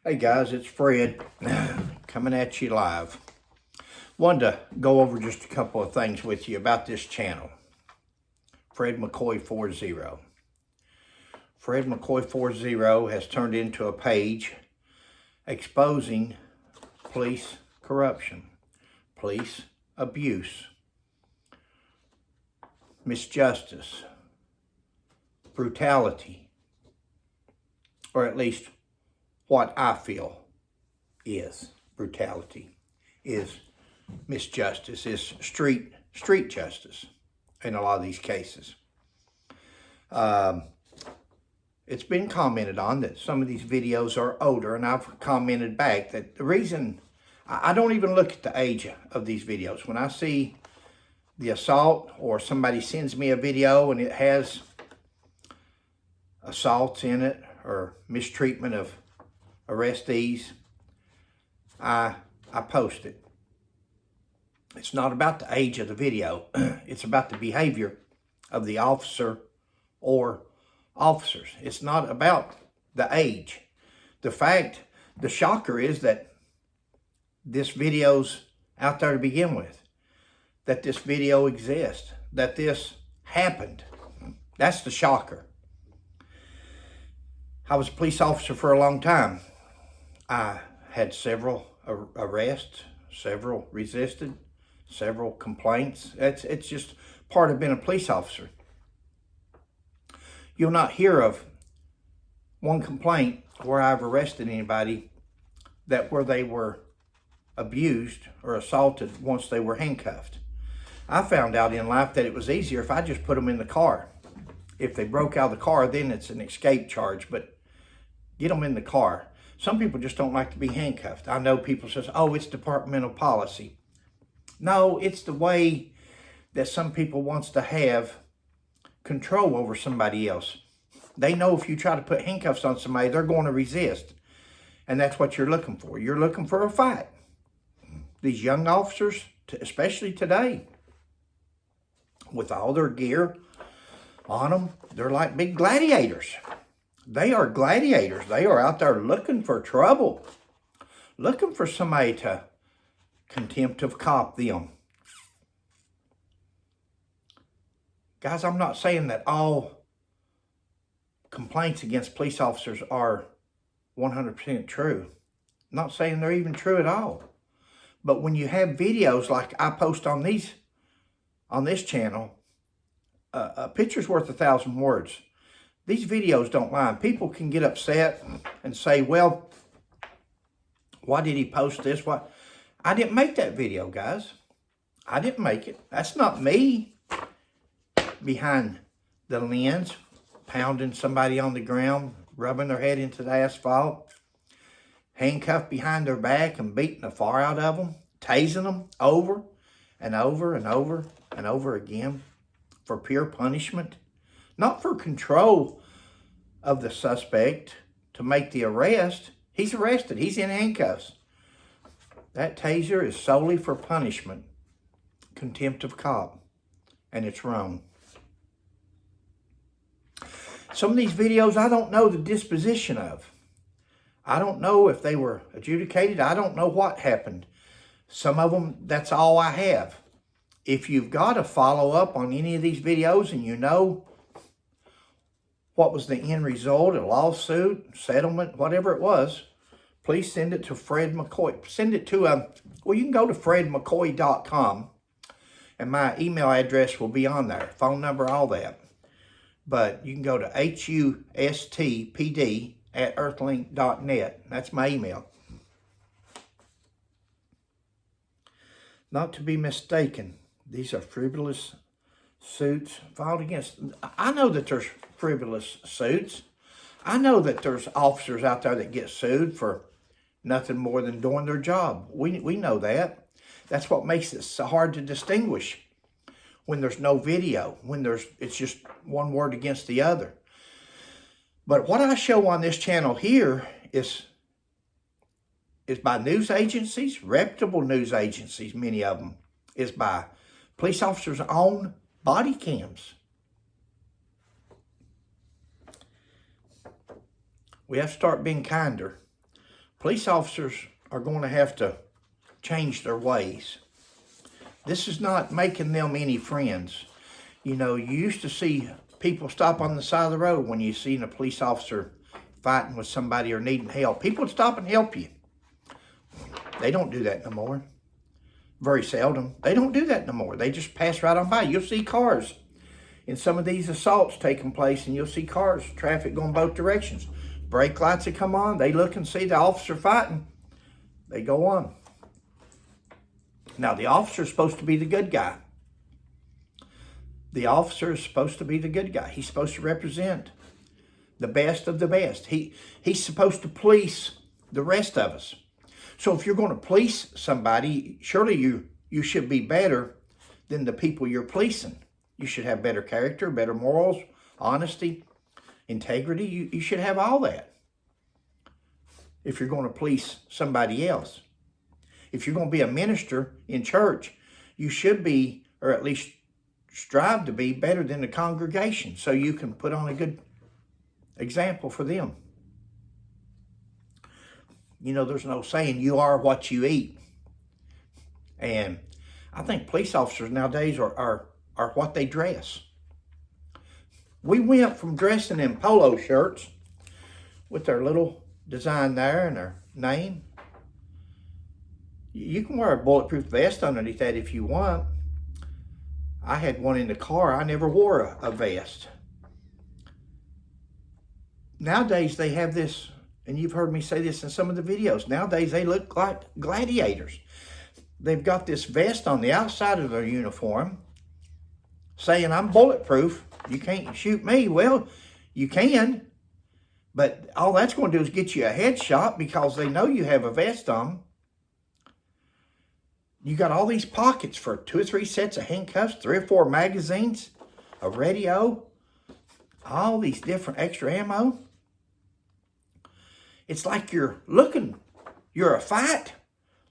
Hey guys, it's Fred coming at you live. Wanted to go over just a couple of things with you about this channel. Fred McCoy 40. Fred McCoy 40 has turned into a page exposing police corruption, police abuse, misjustice, brutality, or at least what I feel is brutality, is misjustice, is street justice in a lot of these cases. It's been commented on that some of these videos are older, and I've commented back that the reason I don't even look at the age of these videos. When I see the assault or somebody sends me a video and it has assaults in it or mistreatment of arrestees, I post it. It's not about the age of the video. It's about the behavior of the officer or officers. It's not about the age. The shocker is that this video's out there to begin with, that this video exists, that this happened. That's the shocker. I was a police officer for a long time. I had several arrests, several resisted, several complaints. It's just part of being a police officer. You'll not hear of one complaint where I've arrested anybody where they were abused or assaulted once they were handcuffed. I found out in life that it was easier if I just put them in the car. If they broke out of the car, then it's an escape charge, but get them in the car. Some people just don't like to be handcuffed. I know people says, oh, it's departmental policy. No, it's the way that some people wants to have control over somebody else. They know if you try to put handcuffs on somebody, they're going to resist. And that's what you're looking for. You're looking for a fight. These young officers, especially today, with all their gear on them, they're like big gladiators. They are gladiators. They are out there looking for trouble, looking for somebody to contempt of cop them. Guys, I'm not saying that all complaints against police officers are 100% true. I'm not saying they're even true at all. But when you have videos like I post on this channel, a picture's worth 1,000 words. These videos don't lie. People can get upset and say, well, why did he post this? Why? I didn't make that video, guys. I didn't make it. That's not me behind the lens, pounding somebody on the ground, rubbing their head into the asphalt, handcuffed behind their back and beating the far out of them, tasing them over and over and over and over again for pure punishment. Not for control of the suspect to make the arrest. He's arrested. He's in handcuffs. That taser is solely for punishment. Contempt of cop. And it's wrong. Some of these videos I don't know the disposition of. I don't know if they were adjudicated. I don't know what happened. Some of them, that's all I have. If you've got a follow-up on any of these videos and you know what was the end result, a lawsuit, settlement, whatever it was, please send it to Fred McCoy. Send it to, you can go to fredmccoy.com and my email address will be on there, phone number, all that. But you can go to hustpd@earthlink.net. That's my email. Not to be mistaken, these are frivolous suits filed against. I know that there's frivolous suits. I know that there's officers out there that get sued for nothing more than doing their job. We know that. That's what makes it so hard to distinguish when there's no video, when it's just one word against the other. But what I show on this channel here is by news agencies, reputable news agencies, many of them, is by police officers' own body cams. We have to start being kinder. Police officers are going to have to change their ways. This is not making them any friends. You know, you used to see people stop on the side of the road when you seen a police officer fighting with somebody or needing help. People would stop and help you. They don't do that no more. Very seldom. They don't do that no more. They just pass right on by. You'll see cars in some of these assaults taking place, and you'll see cars, traffic going both directions. Brake lights that come on, they look and see the officer fighting. They go on. Now, the officer is supposed to be the good guy. The officer is supposed to be the good guy. He's supposed to represent the best of the best. He's supposed to police the rest of us. So if you're going to police somebody, surely you should be better than the people you're policing. You should have better character, better morals, honesty, integrity. You should have all that if you're going to police somebody else. If you're going to be a minister in church, you should be, or at least strive to be, better than the congregation so you can put on a good example for them. You know, there's no saying you are what you eat. And I think police officers nowadays are what they dress. We went from dressing in polo shirts with their little design there and their name. You can wear a bulletproof vest underneath that if you want. I had one in the car. I never wore a vest. Nowadays they have this, and you've heard me say this in some of the videos. Nowadays they look like gladiators. They've got this vest on the outside of their uniform saying, I'm bulletproof. You can't shoot me. Well, you can. But all that's going to do is get you a headshot because they know you have a vest on. You got all these pockets for 2 or 3 sets of handcuffs, 3 or 4 magazines, a radio, all these different extra ammo. It's like you're a fight,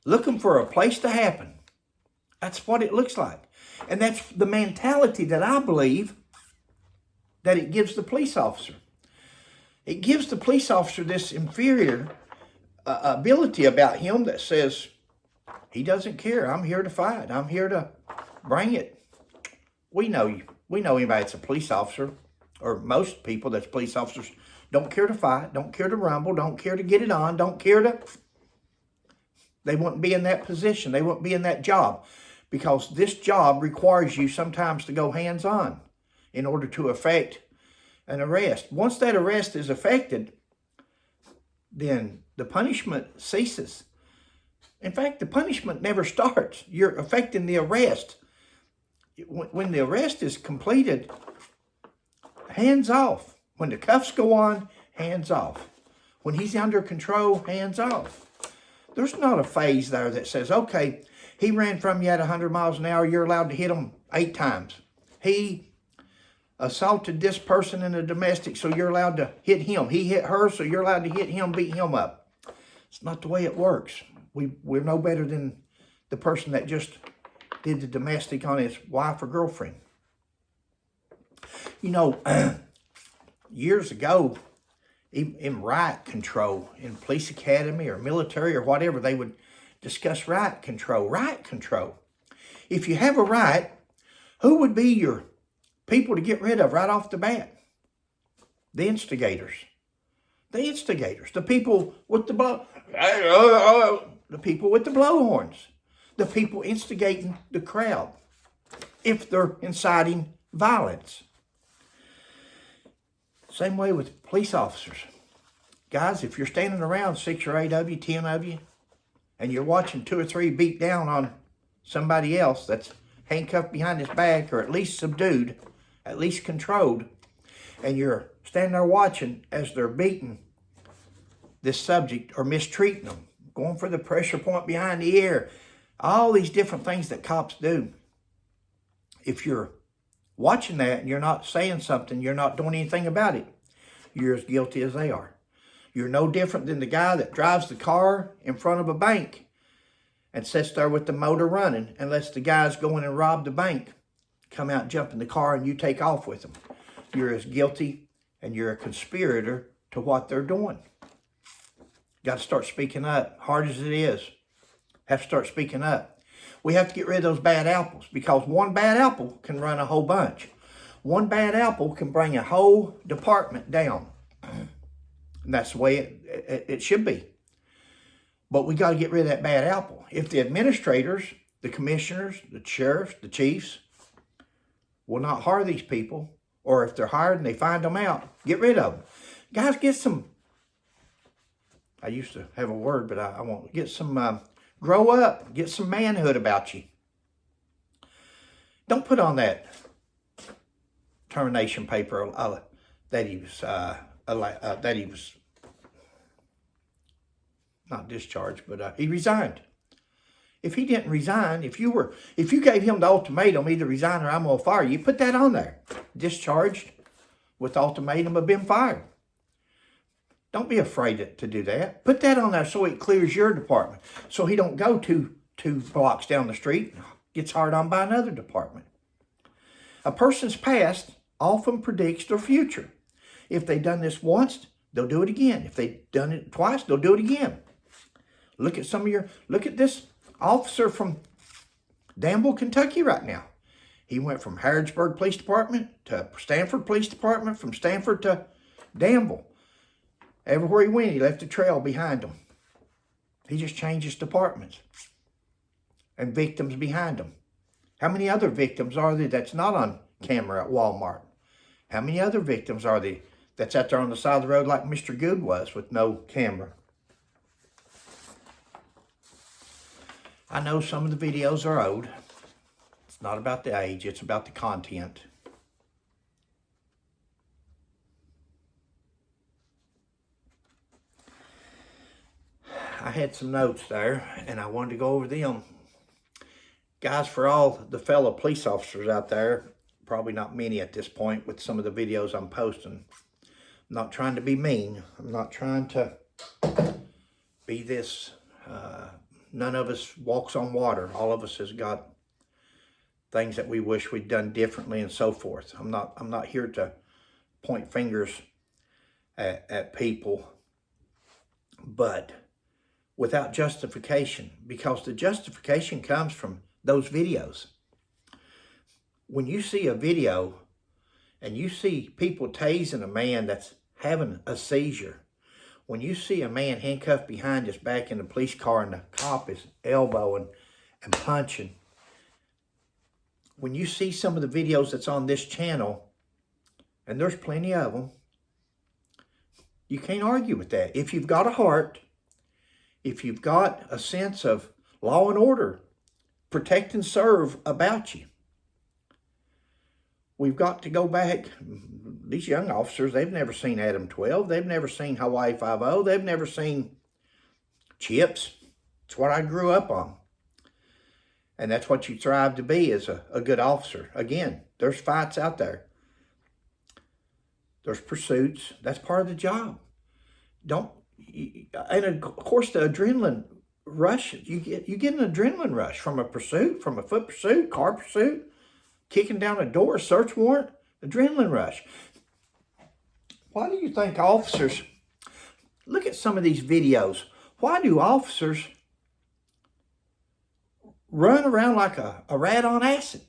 looking for a place to happen. That's what it looks like. And that's the mentality that I believe that it gives the police officer. It gives the police officer this inferior ability about him that says, he doesn't care. I'm here to fight. I'm here to bring it. We know anybody that's a police officer, or most people that's police officers, don't care to fight, don't care to rumble, don't care to get it on, don't care to... They wouldn't be in that position. They wouldn't be in that job because this job requires you sometimes to go hands-on in order to effect an arrest. Once that arrest is effected, then the punishment ceases. In fact, the punishment never starts. You're effecting the arrest. When the arrest is completed, hands off. When the cuffs go on, hands off. When he's under control, hands off. There's not a phase there that says, okay, he ran from you at 100 miles an hour, you're allowed to hit him 8 times. He assaulted this person in a domestic, so you're allowed to hit him. He hit her, so you're allowed to hit him, beat him up. It's not the way it works. We're no better than the person that just did the domestic on his wife or girlfriend. You know, years ago, in riot control, in police academy or military or whatever, they would discuss riot control. Riot control. If you have a riot, who would be your people to get rid of right off the bat? The instigators. The instigators. The people with the people with the blowhorns. The people instigating the crowd. If they're inciting violence. Same way with police officers. Guys, if you're standing around 6 or 8 of you, 10 of you, and you're watching 2 or 3 beat down on somebody else that's handcuffed behind his back or at least subdued, at least controlled, and you're standing there watching as they're beating this subject or mistreating them, going for the pressure point behind the ear, all these different things that cops do. If you're watching that and you're not saying something, you're not doing anything about it, you're as guilty as they are. You're no different than the guy that drives the car in front of a bank and sits there with the motor running and lets the guys go in and rob the bank come out, jump in the car, and you take off with them. You're as guilty and you're a conspirator to what they're doing. Got to start speaking up, hard as it is. Have to start speaking up. We have to get rid of those bad apples, because one bad apple can run a whole bunch. One bad apple can bring a whole department down. And that's the way it should be. But we got to get rid of that bad apple. If the administrators, the commissioners, the sheriffs, the chiefs will not hire these people, or if they're hired and they find them out, get rid of them. Guys, get some, I used to have a word, but I won't. Get some, grow up. Get some manhood about you. Don't put on that termination paper that he was not discharged, but he resigned. If he didn't resign, if you gave him the ultimatum, either resign or I'm going to fire you, put that on there. Discharged with the ultimatum of being fired. Don't be afraid to do that. Put that on there so it clears your department. So he don't go two blocks down the street, gets hired on by another department. A person's past often predicts their future. If they've done this once, they'll do it again. If they've done it twice, they'll do it again. Look at this officer from Danville, Kentucky right now. He went from Harrodsburg Police Department to Stanford Police Department, from Stanford to Danville. Everywhere he went, he left a trail behind him. He just changed his departments and victims behind him. How many other victims are there that's not on camera at Walmart? How many other victims are there that's out there on the side of the road like Mr. Good was with no camera? I know some of the videos are old. It's not about the age, it's about the content. I had some notes there, and I wanted to go over them. Guys, for all the fellow police officers out there, probably not many at this point with some of the videos I'm posting. I'm not trying to be mean. I'm not trying to be this, none of us walks on water. All of us has got things that we wish we'd done differently and so forth. I'm not here to point fingers at people, but without justification, because the justification comes from those videos. When you see a video and you see people tasing a man that's having a seizure, when you see a man handcuffed behind his back in the police car and the cop is elbowing and punching, when you see some of the videos that's on this channel, and there's plenty of them, you can't argue with that. If you've got a heart, if you've got a sense of law and order, protect and serve about you, we've got to go back. These young officers, they've never seen Adam 12. They've never seen Hawaii 5-0. They've never seen Chips. It's what I grew up on. And that's what you strive to be as a good officer. Again, there's fights out there. There's pursuits. That's part of the job. And of course, the adrenaline rush, you get an adrenaline rush from a pursuit, from a foot pursuit, car pursuit, kicking down a door, search warrant, adrenaline rush. Why do you think officers, look at some of these videos, why do officers run around like a rat on acid?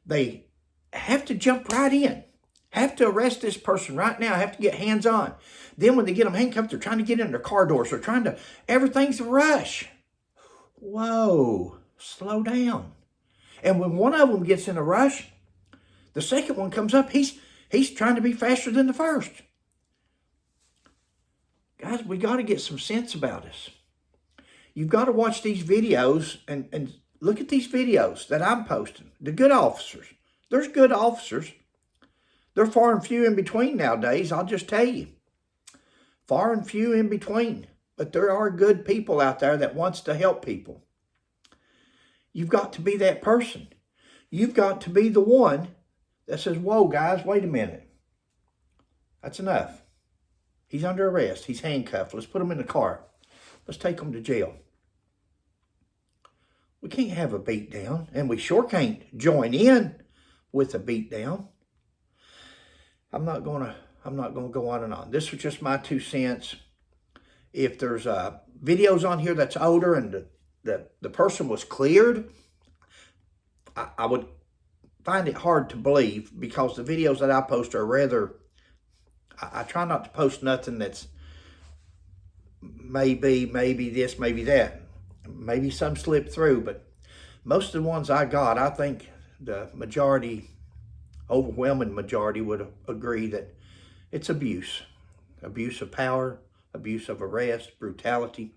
They have to jump right in, have to arrest this person right now, have to get hands on. Then when they get them handcuffed, they're trying to get in their car doors, they're everything's a rush. Whoa, slow down. And when one of them gets in a rush, the second one comes up, he's trying to be faster than the first. Guys, we got to get some sense about us. You've got to watch these videos and look at these videos that I'm posting. The good officers. There's good officers. They're far and few in between nowadays, I'll just tell you. Far and few in between. But there are good people out there that wants to help people. You've got to be that person. You've got to be the one that says, whoa, guys, wait a minute. That's enough. He's under arrest. He's handcuffed. Let's put him in the car. Let's take him to jail. We can't have a beat down, and we sure can't join in with a beat down. I'm not going to go on and on. This was just my 2 cents. If there's videos on here that's older and the person was cleared, I would find it hard to believe, because the videos that I post are rather, I try not to post nothing that's maybe this, maybe that. Maybe some slip through, but most of the ones I got, I think the majority, overwhelming majority, would agree that it's abuse. Abuse of power, abuse of arrest, brutality.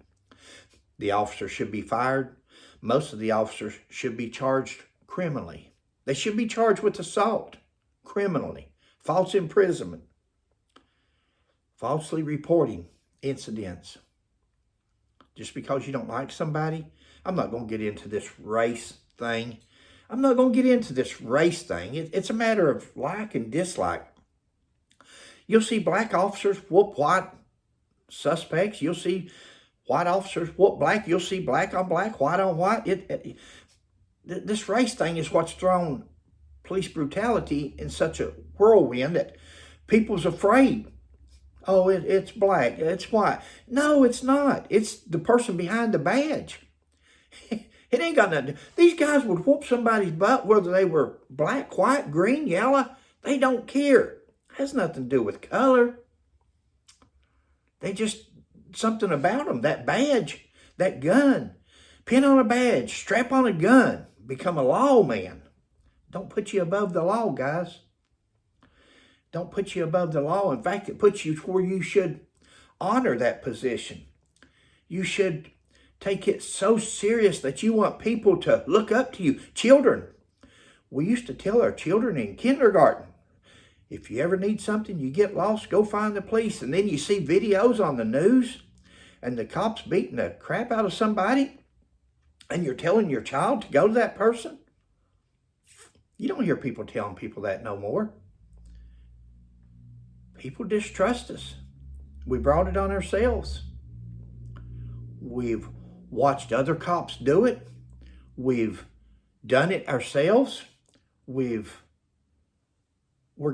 The officer should be fired. Most of the officers should be charged criminally. They should be charged with assault criminally, false imprisonment, falsely reporting incidents. Just because you don't like somebody, I'm not going to get into this race thing. It's a matter of like and dislike. You'll see black officers whoop white suspects. You'll see white officers whoop black. You'll see black on black, white on white. This race thing is what's thrown police brutality in such a whirlwind that people's afraid. Oh, it's black, it's white. No, it's not. It's the person behind the badge. It ain't got nothing. These guys would whoop somebody's butt whether they were black, white, green, yellow. They don't care. It has nothing to do with color. They just, something about them, that badge, that gun, pin on a badge, strap on a gun, become a lawman. Don't put you above the law, guys. Don't put you above the law. In fact, it puts you where you should honor that position. You should take it so serious that you want people to look up to you. Children, we used to tell our children in kindergarten, if you ever need something, you get lost, go find the police. And then you see videos on the news and the cops beating the crap out of somebody, and you're telling your child to go to that person. You don't hear people telling people that no more. People distrust us. We brought it on ourselves. We've watched other cops do it. We've done it ourselves. We're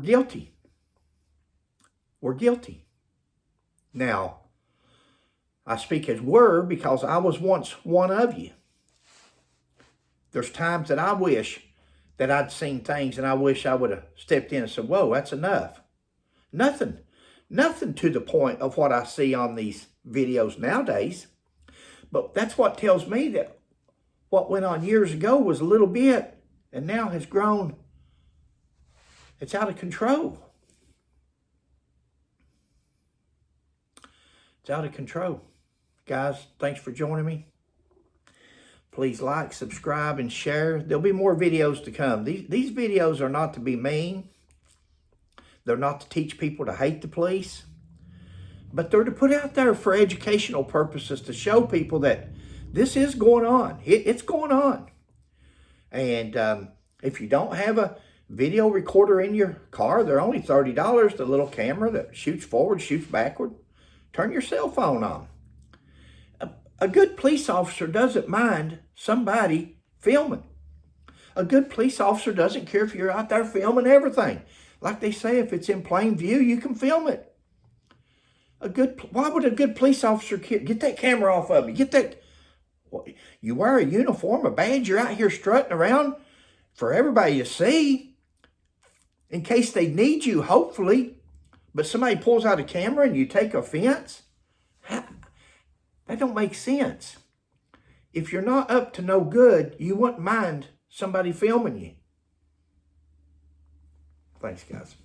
guilty. We're guilty. Now, I speak as were because I was once one of you. There's times that I wish that I'd seen things and I wish I would have stepped in and said, whoa, that's enough. Nothing to the point of what I see on these videos nowadays. But that's what tells me that what went on years ago was a little bit and now has grown. It's out of control. It's out of control. Guys, thanks for joining me. Please like, subscribe, and share. There'll be more videos to come. These videos are not to be mean. They're not to teach people to hate the police. But they're to put out there for educational purposes to show people that this is going on. It's going on. And if you don't have a video recorder in your car, they're only $30. The little camera that shoots forward, shoots backward. Turn your cell phone on. A good police officer doesn't mind somebody filming. A good police officer doesn't care if you're out there filming everything. Like they say, if it's in plain view, you can film it. Why would a good police officer get that camera off of you? Get that. You wear a uniform, a badge, you're out here strutting around for everybody to see. In case they need you, hopefully. But somebody pulls out a camera and you take offense? That don't make sense. If you're not up to no good, you wouldn't mind somebody filming you. Thanks, guys.